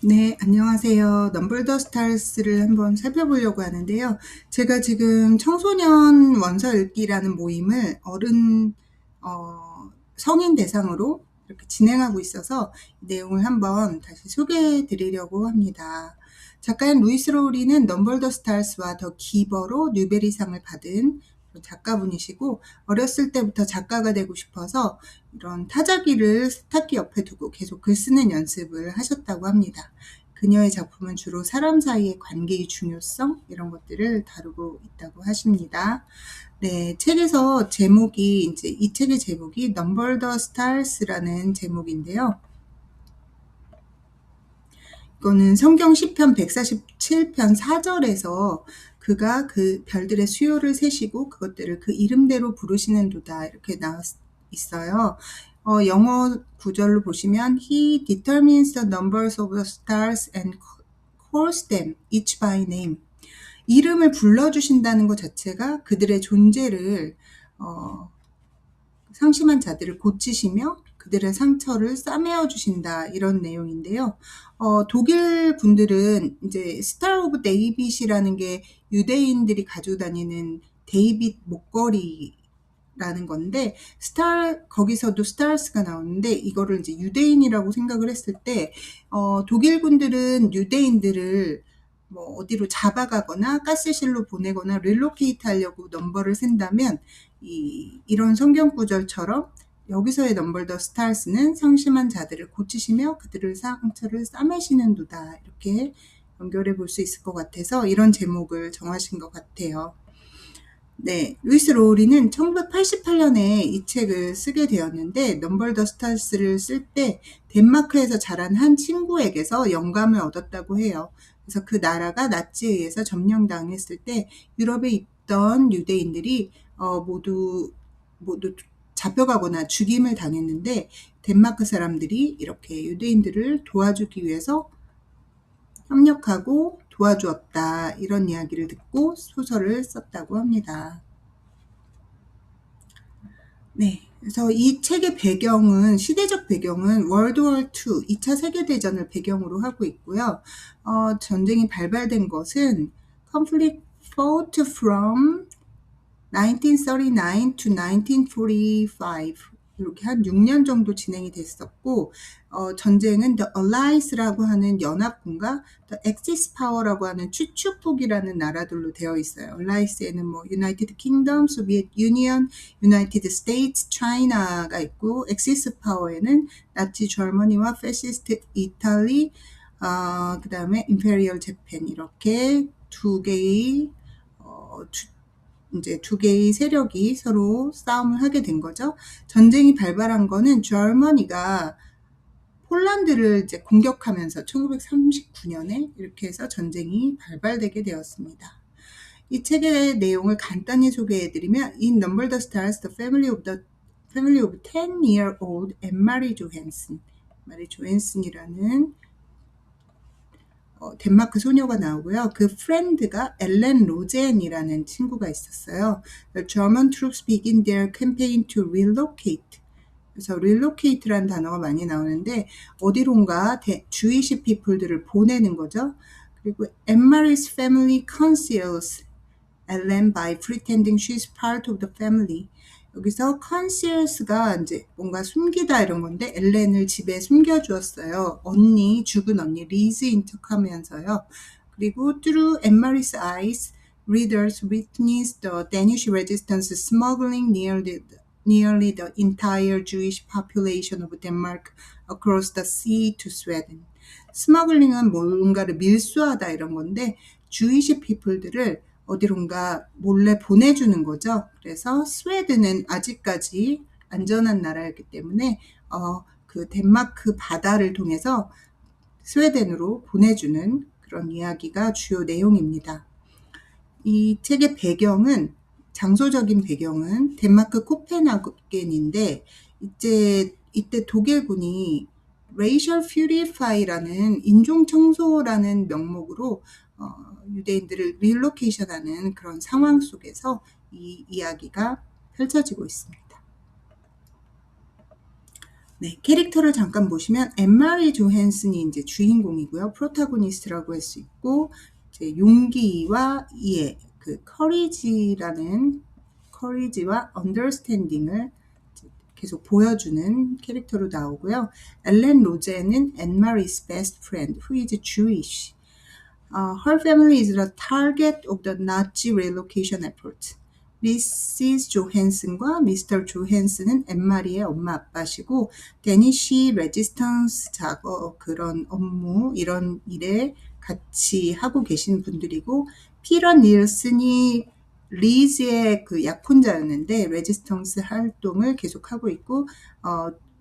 네, 안녕하세요. 넘블 더 스타스를 한번 살펴보려고 하는데요. 제가 지금 청소년 원서 읽기라는 모임을 성인 대상으로 이렇게 진행하고 있어서 이 내용을 한번 다시 소개해 드리려고 합니다. 작가인 루이스 로우리는 넘블 더 스타스와 더 기버로 뉴베리상을 받은 작가분이시고, 어렸을 때부터 작가가 되고 싶어서 이런 타자기를 세탁기 옆에 두고 계속 글 쓰는 연습을 하셨다고 합니다. 그녀의 작품은 주로 사람 사이의 관계의 중요성 이런 것들을 다루고 있다고 하십니다. 네, 책에서 제목이 이제 이 책의 제목이 Number the Stars라는 제목인데요. 이거는 성경 시편 147편 4절에서 그가 그 별들의 수요를 세시고 그것들을 그 이름대로 부르시는도다 이렇게 나와 있어요. 영어 구절로 보시면 He determines the numbers of the stars and calls them each by name. 이름을 불러주신다는 것 자체가 그들의 존재를 상심한 자들을 고치시며 그들의 상처를 싸매어 주신다 이런 내용인데요. 독일 분들은 이제 스타 오브 데이빗이라는 게 유대인들이 가지고 다니는 데이빗 목걸이라는 건데 거기서도 스타스가 나오는데 이거를 이제 유대인이라고 생각을 했을 때 독일 분들은 유대인들을 뭐 어디로 잡아가거나 가스실로 보내거나 릴로케이트 하려고 넘버를 센다면 이런 성경 구절처럼 여기서의 넘버 더 스타스는 상심한 자들을 고치시며 그들을 상처를 싸매시는도다 이렇게 연결해 볼 수 있을 것 같아서 이런 제목을 정하신 것 같아요. 네, 루이스 로우리는 1988년에 이 책을 쓰게 되었는데 넘버 더 스타스를 쓸 때 덴마크에서 자란 한 친구에게서 영감을 얻었다고 해요. 그래서 그 나라가 나치에 의해서 점령당했을 때 유럽에 있던 유대인들이 모두 잡혀가거나 죽임을 당했는데 덴마크 사람들이 이렇게 유대인들을 도와주기 위해서 협력하고 도와주었다 이런 이야기를 듣고 소설을 썼다고 합니다. 네, 그래서 이 책의 배경은 시대적 배경은 월드워 2, 2차 세계대전을 배경으로 하고 있고요. 전쟁이 발발된 것은 conflict fought from 1939 to 1945 이렇게 한 6년 정도 진행이 됐었고 전쟁은 The Allies라고 하는 연합군과 The Axis Power라고 하는 추축국이라는 나라들로 되어 있어요. Allies에는 뭐 United Kingdom, Soviet Union, United States, China가 있고 Axis Power에는 나치 저머니와 패시스트 이탈리, 그 다음에 임페리얼 재팬 이렇게 두 개의 이제 두 개의 세력이 서로 싸움을 하게 된 거죠. 전쟁이 발발한 거는 저머니가 폴란드를 이제 공격하면서 1939년에 이렇게 해서 전쟁이 발발되게 되었습니다. 이 책의 내용을 간단히 소개해드리면 In Number the Stars, the family of 10-year-old and 마리 조앤슨이라는 덴마크 소녀가 나오고요. 그 프렌드가 엘렌 로젠이라는 친구가 있었어요. The German troops begin their campaign to relocate. 그래서 relocate라는 단어가 많이 나오는데 어디론가 주이시 피플들을 보내는 거죠. 그리고 Emmari's family conceals Ellen by pretending she's part of the family. 여기서 conceals가 이제 뭔가 숨기다 이런 건데 엘렌을 집에 숨겨주었어요. 죽은 언니 리즈인 척하면서요. 그리고 through Emmari's eyes, readers witness the Danish resistance smuggling nearly the entire Jewish population of Denmark across the sea to Sweden. 스머글링은 뭔가를 밀수하다 이런 건데 주이시 피플들을 어디론가 몰래 보내주는 거죠. 그래서 스웨덴은 아직까지 안전한 나라였기 때문에 그 덴마크 바다를 통해서 스웨덴으로 보내주는 그런 이야기가 주요 내용입니다. 이 책의 배경은 장소적인 배경은 덴마크 코펜하겐인데 이때 독일군이 Racial Purify라는 인종 청소라는 명목으로 유대인들을 릴로케이션하는 그런 상황 속에서 이 이야기가 펼쳐지고 있습니다. 네, 캐릭터를 잠깐 보시면 엠마리 조헨슨이 이제 주인공이고요. 프로타고니스트라고 할 수 있고 이제 용기와 이해, 그 커리지와 언더스탠딩을 계속 보여주는 캐릭터로 나오고요. 엘렌 로제는 엠마리's best friend who is Jewish. Her family is the target of the Nazi relocation effort. 미시스 조헨슨과 미스터 조헨슨은 엠마리의 엄마 아빠시고 데니시 레지스턴스 작업 그런 업무 이런 일에 같이 하고 계신 분들이고 피터 닐슨이 리즈의 그 약혼자였는데 레지스턴스 활동을 계속하고 있고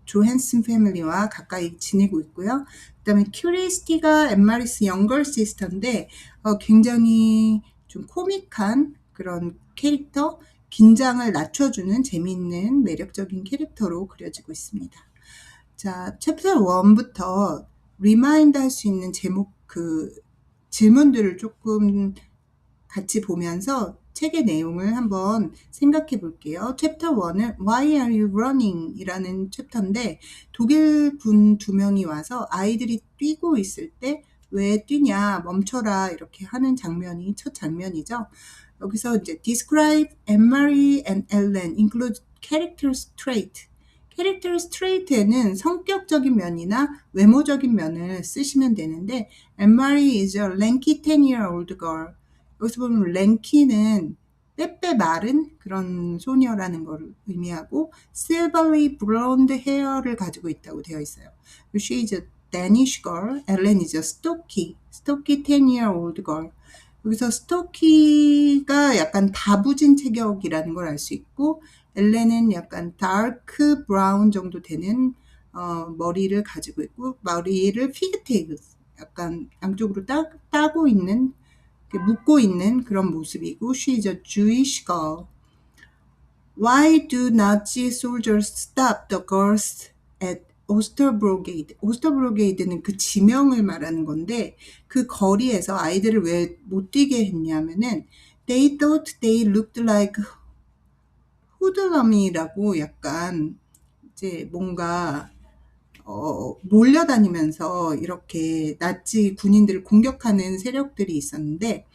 조헨슨 패밀리와 가까이 지내고 있고요. 그다음에 큐리스티가 엠마리스 영걸 시스터인데 굉장히 좀 코믹한 그런 캐릭터, 긴장을 낮춰주는 재미있는 매력적인 캐릭터로 그려지고 있습니다. 자, 챕터 1부터 리마인드 할 수 있는 제목 그 질문들을 조금 같이 보면서 책의 내용을 한번 생각해 볼게요. 챕터 1은 Why are you running? 이라는 챕터인데 독일 분 2명이 와서 아이들이 뛰고 있을 때 왜 뛰냐 멈춰라 이렇게 하는 장면이 첫 장면이죠. 여기서 이제 describe Anne-Marie and Ellen include character trait. 캐릭터 스트레이트에는 성격적인 면이나 외모적인 면을 쓰시면 되는데 Anne-Marie is a lanky 10-year-old girl. 여기서 보면 랭키는 빼빼 마른 그런 소녀라는 걸 의미하고 silvery blonde hair를 가지고 있다고 되어 있어요. She is a Danish girl. Ellen is a stocky 10-year-old girl. 여기서 스토키가 약간 다부진 체격이라는 걸 알 수 있고 엘렌은 약간 다크 브라운 정도 되는 머리를 가지고 있고 머리를 피그테일 약간 양쪽으로 따고 있는 묶고 있는 그런 모습이고 she is a Jewish girl. Why do Nazi soldiers stop the girls at 오스터브로게이드? 오스터브로게이드는 그 지명을 말하는 건데 그 거리에서 아이들을 왜 못 뛰게 했냐면은 they thought they looked like hoodlum이라고 약간 이제 뭔가 몰려다니면서 이렇게 나치 군인들을 공격하는 세력들이 있었는데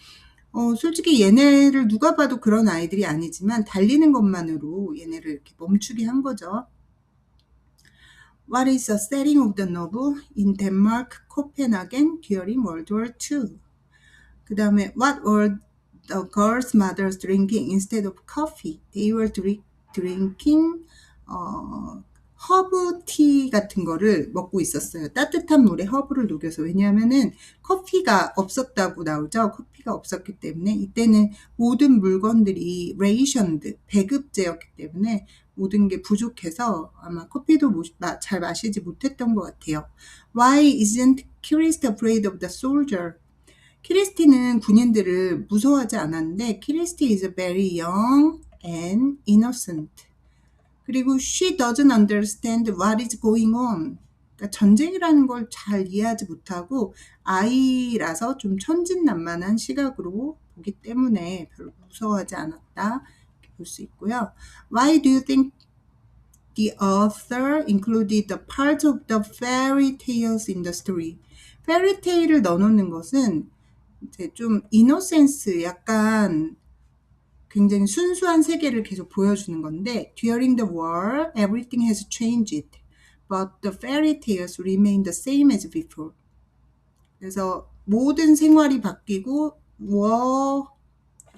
솔직히 얘네를 누가 봐도 그런 아이들이 아니지만 달리는 것만으로 얘네를 이렇게 멈추게 한 거죠. What is the setting of the novel in Denmark, Copenhagen during World War II? 그 다음에 What were the girls' mothers drinking instead of coffee? They were drinking 허브 티 같은 거를 먹고 있었어요. 따뜻한 물에 허브를 녹여서. 왜냐하면은 커피가 없었다고 나오죠. 커피가 없었기 때문에 이때는 모든 물건들이 레이션드, 배급제였기 때문에 모든 게 부족해서 아마 커피도 잘 마시지 못했던 것 같아요. Why isn't Kirist afraid of the soldier? 키리스티는 군인들을 무서워하지 않았는데 키리스티 is very young and innocent. 그리고 she doesn't understand what is going on. 그러니까 전쟁이라는 걸 잘 이해하지 못하고 아이라서 좀 천진난만한 시각으로 보기 때문에 별로 무서워하지 않았다 볼 수 있고요. Why do you think the author included the parts of the fairy tales in the story? fairy tale을 넣어놓는 것은 이제 좀 이노센스 약간 굉장히 순수한 세계를 계속 보여주는 건데 During the war, everything has changed, but the fairy tales remain the same as before. 그래서 모든 생활이 바뀌고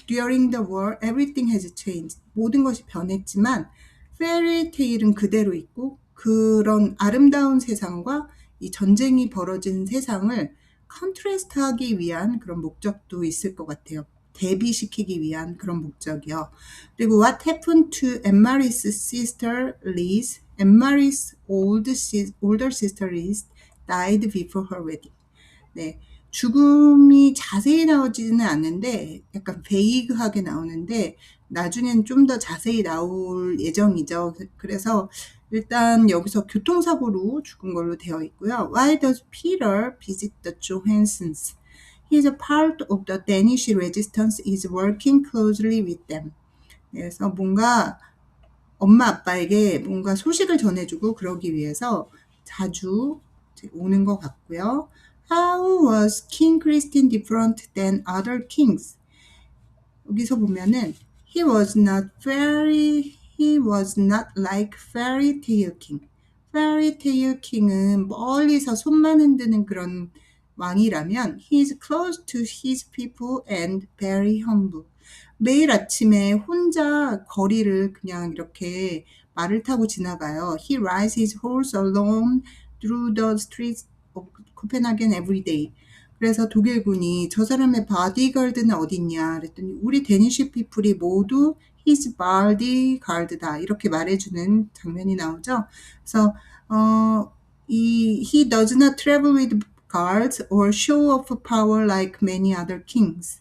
During the war, everything has changed. 모든 것이 변했지만 fairy tale은 그대로 있고 그런 아름다운 세상과 이 전쟁이 벌어진 세상을 컨트레스트하기 위한 그런 목적도 있을 것 같아요. 대비시키기 위한 그런 목적이요. 그리고 What happened to Anne-Marie's sister Liz? Anne-Marie's older sister Liz died before her wedding. 네, 죽음이 자세히 나오지는 않는데 약간 베이그하게 나오는데 나중엔 좀 더 자세히 나올 예정이죠. 그래서 일단 여기서 교통사고로 죽은 걸로 되어 있고요. Why does Peter visit the Johansons? He is a part of the Danish resistance is working closely with them. 그래서 뭔가 엄마 아빠에게 뭔가 소식을 전해주고 그러기 위해서 자주 오는 것 같고요. How was King Christian different than other kings? 여기서 보면은 he was not like fairy tale king. fairy tale king은 멀리서 손만 흔드는 그런 왕이라면 he is close to his people and very humble. 매일 아침에 혼자 거리를 그냥 이렇게 말을 타고 지나가요. He rides his horse alone through the streets of Copenhagen every day. 그래서 독일군이 저 사람의 바디가드는 어딨냐 그랬더니 우리 데니시 피플이 모두 his bodyguard다 이렇게 말해주는 장면이 나오죠. 그래서 he does not travel with guards or show off power like many other kings.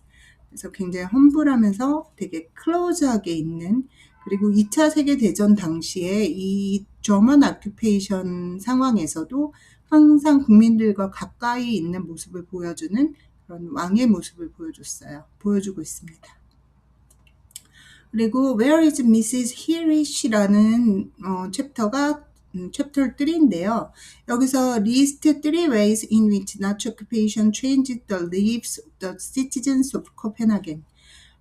그래서 굉장히 험불하면서 되게 클로즈하게 있는 그리고 2차 세계대전 당시에 이 저먼 아큐페이션 상황에서도 항상 국민들과 가까이 있는 모습을 보여주는 그런 왕의 모습을 보여주고 있습니다. 그리고 Where is Mrs. Hirsch라는 챕터가 챕터 3인데요. 여기서 list 3 ways in which Nazi occupation changed the lives of the citizens of Copenhagen.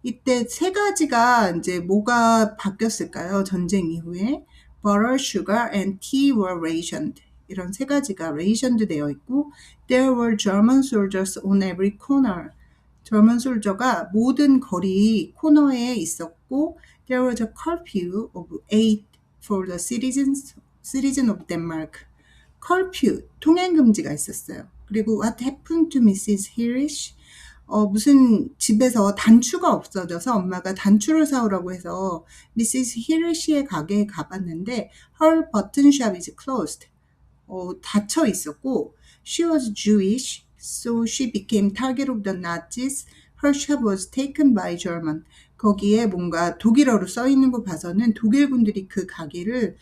이때 세 가지가 이제 뭐가 바뀌었을까요? 전쟁 이후에 butter, sugar, and tea were rationed. 이런 세 가지가 rationed 되어 있고 there were German soldiers on every corner. German soldier가 모든 거리 코너에 있었고 there was a curfew of 8 for the citizen of Denmark. curfew, 통행금지가 있었어요. 그리고 what happened to Mrs. Hirsch? 무슨 집에서 단추가 없어져서 엄마가 단추를 사오라고 해서 미시스 히르시의 가게에 가봤는데 her button shop is closed. 닫혀 있었고 she was Jewish, so she became target of the Nazis. Her shop was taken by German. 거기에 뭔가 독일어로 써 있는 거 봐서는 독일군들이 그 가게를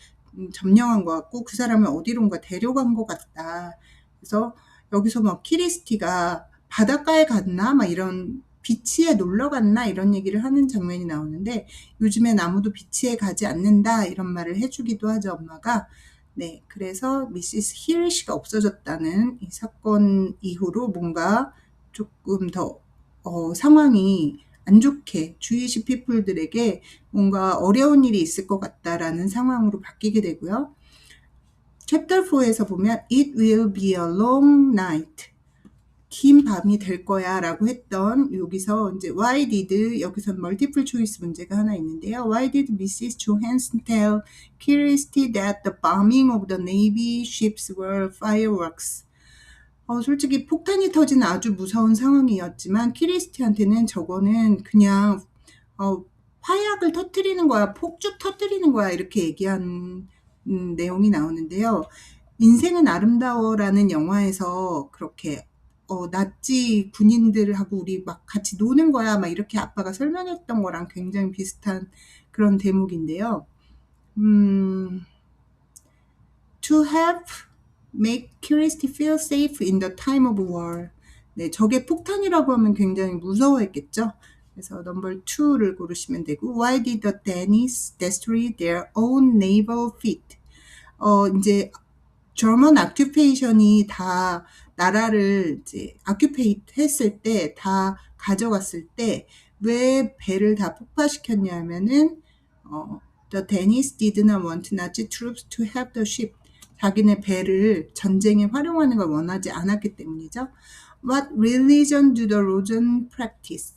점령한 것 같고 그 사람을 어디론가 데려간 것 같다. 그래서 여기서 뭐 키리스티가 바닷가에 갔나? 막 이런 비치에 놀러 갔나? 이런 얘기를 하는 장면이 나오는데 요즘엔 아무도 비치에 가지 않는다 이런 말을 해주기도 하죠, 엄마가. 네, 그래서 미시스 히르시가 없어졌다는 이 사건 이후로 뭔가 조금 더 상황이 안 좋게 주이시 피플들에게 뭔가 어려운 일이 있을 것 같다라는 상황으로 바뀌게 되고요. 챕터 4에서 보면 It will be a long night. 긴 밤이 될 거야 라고 했던 여기서 이제 why did 여기서 멀티플 초이스 문제가 하나 있는데요. Why did Mrs. Johansen tell Kirsty that the bombing of the Navy ships were fireworks? 솔직히 폭탄이 터진 아주 무서운 상황이었지만 키리스티한테는 저거는 그냥 화약을 터뜨리는 거야, 폭죽 터뜨리는 거야 이렇게 얘기한 내용이 나오는데요. 인생은 아름다워라는 영화에서 그렇게 나치 군인들하고 우리 막 같이 노는 거야 막 이렇게 아빠가 설명했던 거랑 굉장히 비슷한 그런 대목인데요. To help make Kirsty feel safe in the time of war. 네, 저게 폭탄이라고 하면 굉장히 무서워했겠죠. 그래서 넘버 2를 고르시면 되고 Why did the Danes destroy their own naval fleet? 이제 저먼 아큐페이션이 다 나라를 이제 아큐페이트 했을 때 다 가져갔을 때 왜 배를 다 폭파시켰냐 하면은 the Danes did not want Nazi troops to help the ship. 자기네 배를 전쟁에 활용하는 걸 원하지 않았기 때문이죠. What religion do the Russians practice?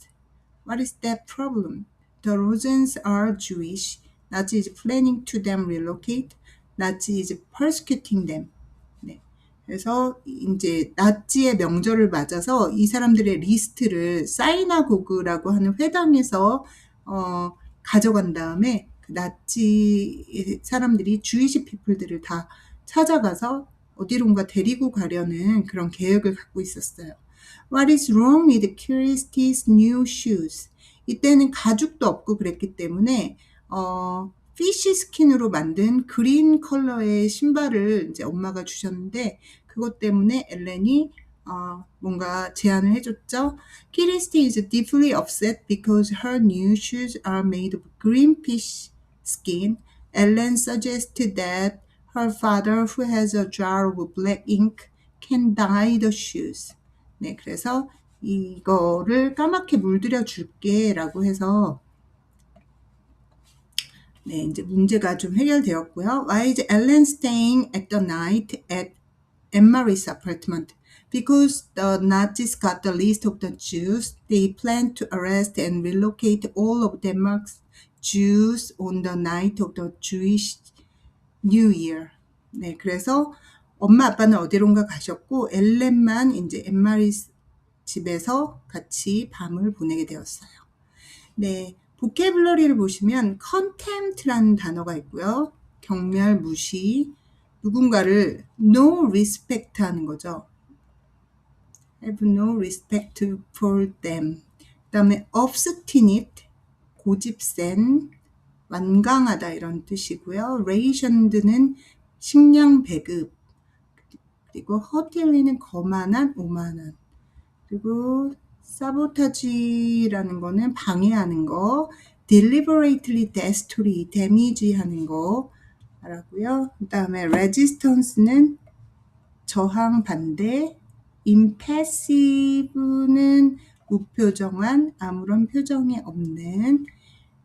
What is that problem? The Russians are Jewish. Nazi is planning to them relocate. Nazi is persecuting them. 네. 그래서 이제 나치의 명절을 맞아서 이 사람들의 리스트를 사이나고그라고 하는 회당에서 가져간 다음에 그 나치 사람들이 주이시 피플들을 다 찾아가서 어디론가 데리고 가려는 그런 계획을 갖고 있었어요. What is wrong with Kiristy's new shoes? 이때는 가죽도 없고 그랬기 때문에 피쉬 스킨으로 만든 그린 컬러의 신발을 이제 엄마가 주셨는데 그것 때문에 엘렌이 뭔가 제안을 해줬죠. Kirsty is deeply upset because her new shoes are made of green fish skin. Ellen suggested that her father, who has a jar of black ink, can dye the shoes. 네, 그래서 이거를 까맣게 물들여 줄게 라고 해서 네, 이제 문제가 좀 해결되었고요. Why is Ellen staying at the night at Anne-Marie's apartment? Because the Nazis got the list of the Jews, they planned to arrest and relocate all of Denmark's Jews on the night of the Jewish New Year. 네, 그래서 엄마 아빠는 어디론가 가셨고 엘렌만 이제 앤마리 집에서 같이 밤을 보내게 되었어요. 네, 보캐블러리를 보시면 contempt라는 단어가 있고요. 경멸, 무시, 누군가를 no respect 하는 거죠. have no respect for them. 그 다음에 obstinate, 고집센, 완강하다 이런 뜻이고요. rationed는 식량 배급, 그리고 haughty는 거만한, 오만한, 그리고 sabotage라는 거는 방해하는 거, deliberately destroy, damage하는 거 알았고요. 그 다음에 resistance는 저항, 반대, impassive는 무표정한, 아무런 표정이 없는,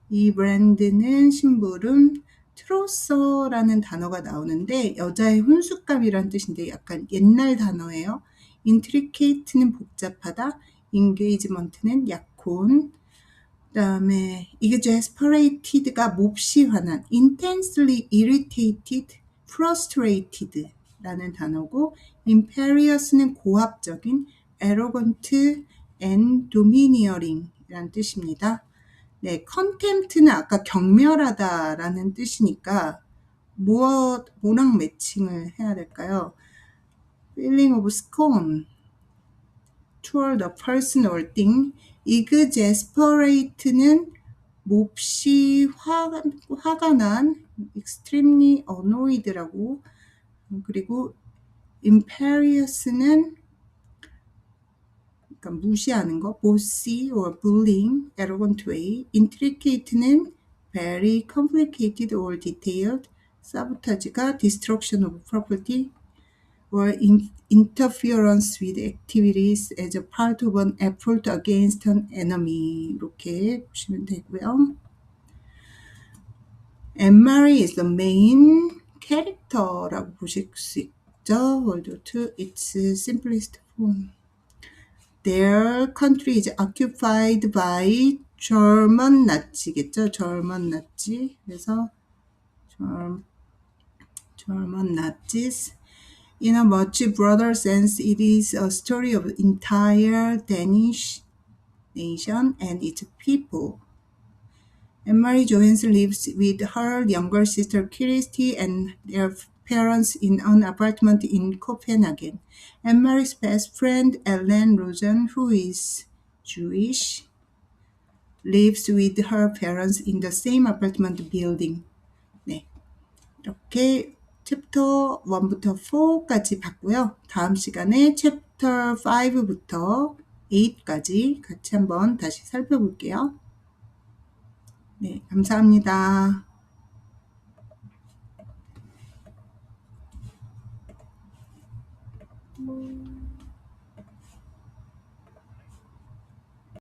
이 브랜드는 심부름, 트로서라는 단어가 나오는데 여자의 훈수감이란 뜻인데 약간 옛날 단어예요. intricate는 복잡하다, engagement는 약혼, 그 다음에 이게 desperated가 몹시 화난, intensely irritated, frustrated 라는 단어고 imperious는 고압적인, arrogant and domineering 이란 뜻입니다. 네, contempt는 아까 경멸하다라는 뜻이니까 뭐랑 매칭을 해야 될까요? feeling of scorn toward a person or thing. exasperate는 몹시 화가 난, extremely annoyed라고, 그리고 imperious는 그러니까 무시하는 거, bossy or bullying, arrogant way. intricate는 very complicated or detailed. sabotage가 destruction of property or interference with activities as a part of an effort against an enemy. 이렇게 보시면 되고요. Anne-Marie is the main character라고 보실 수 있죠. World War II, its simplest form. Their country is occupied by German Nazi겠죠. German Nazi. 그래서 German Nazis. In a much broader sense, it is a story of entire Danish nation and its people. Anne-Marie Johansen lives with her younger sister Kirsty and their parents in an apartment in Copenhagen. Anne-Marie's best friend Ellen Rosen, who is Jewish, lives with her parents in the same apartment building. 네, 이렇게 챕터 1부터 4까지 봤고요. 다음 시간에 챕터 5부터 8까지 같이 한번 다시 살펴볼게요. 네, 감사합니다.